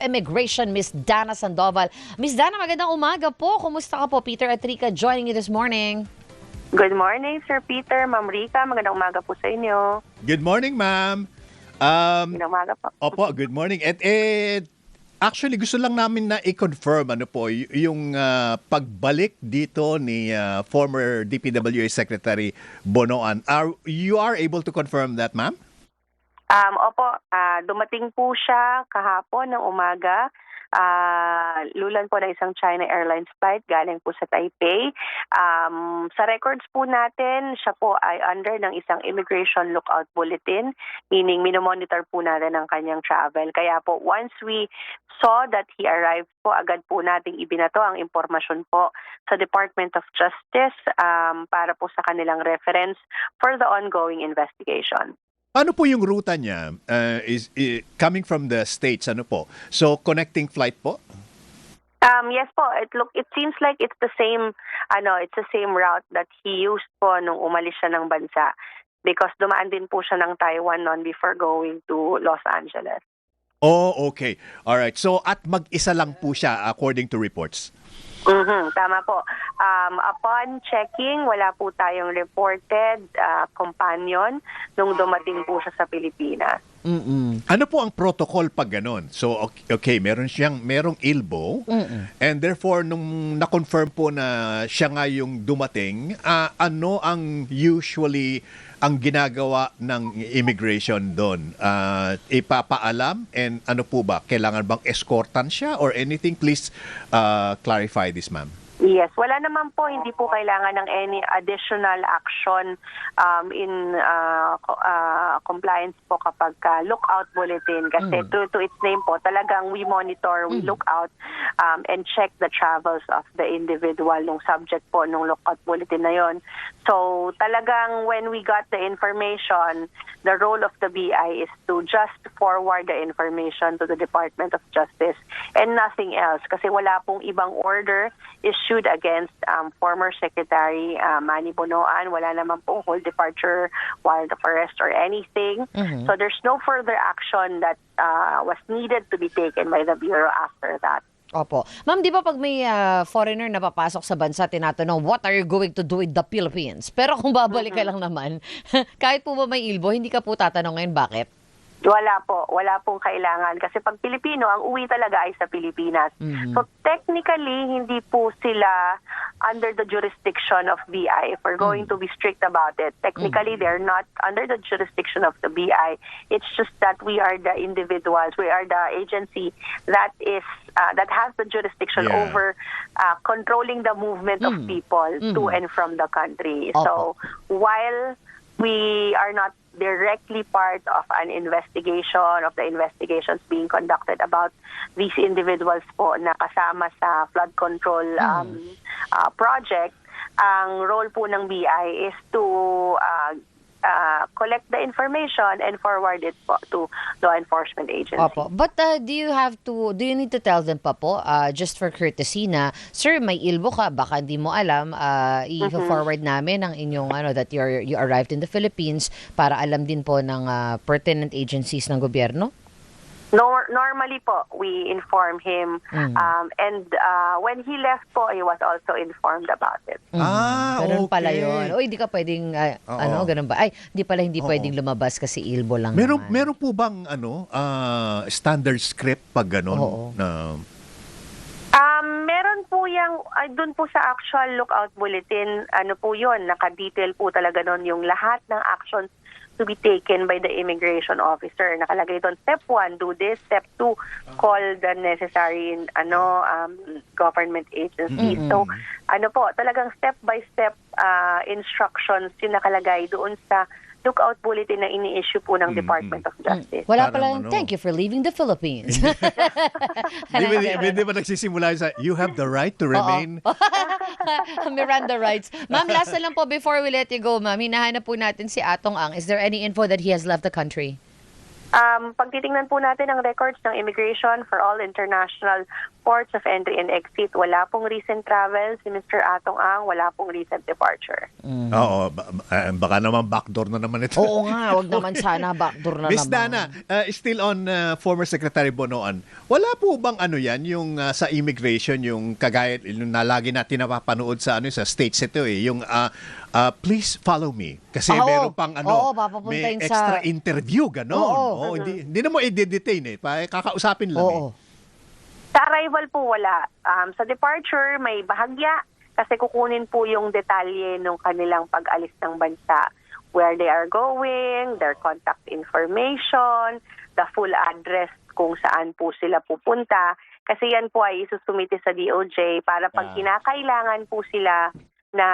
Immigration, Miss Dana Sandoval. Miss Dana, magandang umaga po. Kumusta ka po? Peter at Rica joining you this morning. Good morning, Sir Peter, Ma'am Rica. Magandang umaga po sa inyo. Good morning, ma'am. Magandang umaga po. Opo, good morning. Actually, gusto lang namin na i-confirm yung pagbalik dito ni former DPWH Secretary Bonoan. You are able to confirm that, ma'am? Opo, dumating po siya kahapon ng umaga. Lulan po ng isang China Airlines flight galing po sa Taipei. Sa records po natin, siya po ay under ng isang immigration lookout bulletin, meaning minomonitor po natin ang kanyang travel. Kaya po, once we saw that he arrived po, agad po nating ibinato ang impormasyon po sa Department of Justice para po sa kanilang reference for the ongoing investigation. Ano po yung ruta niya? Coming from the States, ano po? So, connecting flight po? Yes po. It seems like it's the same route that he used po nung umalis siya ng bansa, because dumaan din po siya ng Taiwan noon before going to Los Angeles. Oh, okay. All right. So, at mag-isa lang po siya according to reports? Tama po. Upon checking, wala po tayong reported companion nung dumating po siya sa Pilipinas. Ano po ang protocol pag ganon? So, okay, merong ILBO, and therefore, nung na-confirm po na siya nga yung dumating, ano ang usually ang ginagawa ng immigration doon? Ipapaalam, and ano po ba? Kailangan bang escortan siya or anything? Please clarify this, ma'am. Yes, wala naman po, hindi po kailangan ng any additional action in compliance po kapag lookout bulletin. Kasi to its name po, talagang we monitor, we look out and check the travels of the individual nung subject po nung lookout bulletin na yon. So talagang when we got the information, the role of the BI is to just forward the information to the Department of Justice and nothing else. Kasi wala pong ibang order issued against former Secretary Manny Bonoan. Wala naman pong whole departure, warrant of arrest or anything. So there's no further action that was needed to be taken by the Bureau after that. Opo. Ma'am, di ba pag may foreigner na papasok sa bansa, tinatanong, what are you going to do with the Philippines? Pero kung babalik ka lang naman, kahit po ba may ILBO, hindi ka po tatanong ngayon, bakit? Wala po. Wala pong kailangan. Kasi pag Pilipino, ang uwi talaga ay sa Pilipinas. So technically, hindi po sila under the jurisdiction of BI. If we're going to be strict about it, technically, they're not under the jurisdiction of the BI. It's just that we are the individuals, we are the agency that has the jurisdiction over controlling the movement of people to and from the country. So while we are not directly part of an investigation, of the investigations being conducted about these individuals po na kasama sa flood control project, ang role po ng BI is to collect the information and forward it po to law enforcement agency. Opo. But do you need to tell them pa po, just for courtesy na, sir, may ILBO ka, baka hindi mo alam, i-forward namin ang inyong, that you arrived in the Philippines para alam din po ng pertinent agencies ng gobyerno? Normally po, we inform him. And when he left po, he was also informed about it. Ganun okay. pala yun. O, hindi ka pwedeng, ganun ba? Ay, hindi pwedeng lumabas kasi ILBO lang naman. Meron po bang standard script pag ganon? Meron po yung, dun po sa actual lookout bulletin, po yun, naka-detail po talaga nun yung lahat ng actions to be taken by the immigration officer. Nakalagay doon, step 1, do this. Step 2, call the necessary government agencies. So, talagang step-by-step instructions yung nakalagay doon sa lookout bulletin na ini-issue po ng Department of Justice. Wala pala, thank you for leaving the Philippines. Di ba nagsisimula sa, you have the right to remain? Miranda rights. Ma'am, last na lang po before we let you go, ma'am. Hinahanap po natin si Atong Ang. Is there any info that he has left the country? Pagtitingnan po natin ang records ng immigration for all international ports of entry and exit, wala pong recent travel si Mr. Atong Ang, wala pong recent departure. Oo, baka naman backdoor na naman ito. Oo nga, wag naman sana backdoor na Miss naman. Dana, still on former Secretary Bonoan, wala po bang ano yan, yung sa immigration, yung kagaya, yung na lagi natin napapanood sa, sa states ito yung please follow me. Kasi Oo. meron pang Oo, may papapuntahin extra sa- interview, gano'n. Oo. Hindi na mo i-detain kakausapin lang Oo. Sa arrival po wala. Sa departure may bahagya kasi kukunin po yung detalye ng kanilang pag-alis ng bansa. Where they are going, their contact information, the full address kung saan po sila pupunta. Kasi yan po ay isusumite sa DOJ para pag kinakailangan po sila na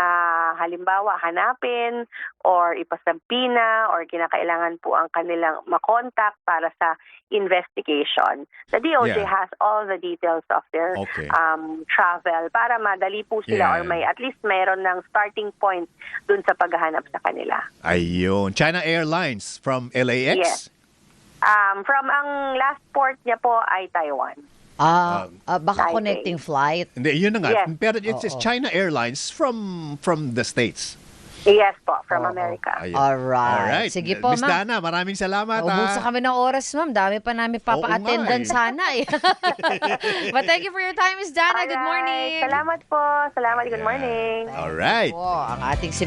halimbawa hanapin or ipasampina or kinakailangan po ang kanilang makontak para sa investigation. The DOJ Yeah. has all the details of their Okay. travel para madali po sila Yeah. or may at least mayroon ng starting point dun sa paghahanap sa kanila. Ayun. China Airlines from LAX? Yes. From ang last port niya po ay Taiwan. Baka Taipei. connecting flight. Hindi, yun na nga. Yes. Pero it's China Airlines from the States. Yes po, from America. Ayun. Alright. Sige po, Miss ma'am. Dana, maraming salamat. Ubusan kami ng oras, ma'am. Dami pa namin papa-attendan Oo nga, sana eh. But thank you for your time, Miss Dana. Good Alright. morning. Salamat po. Salamat. Good morning. Alright. Po, ang ating civil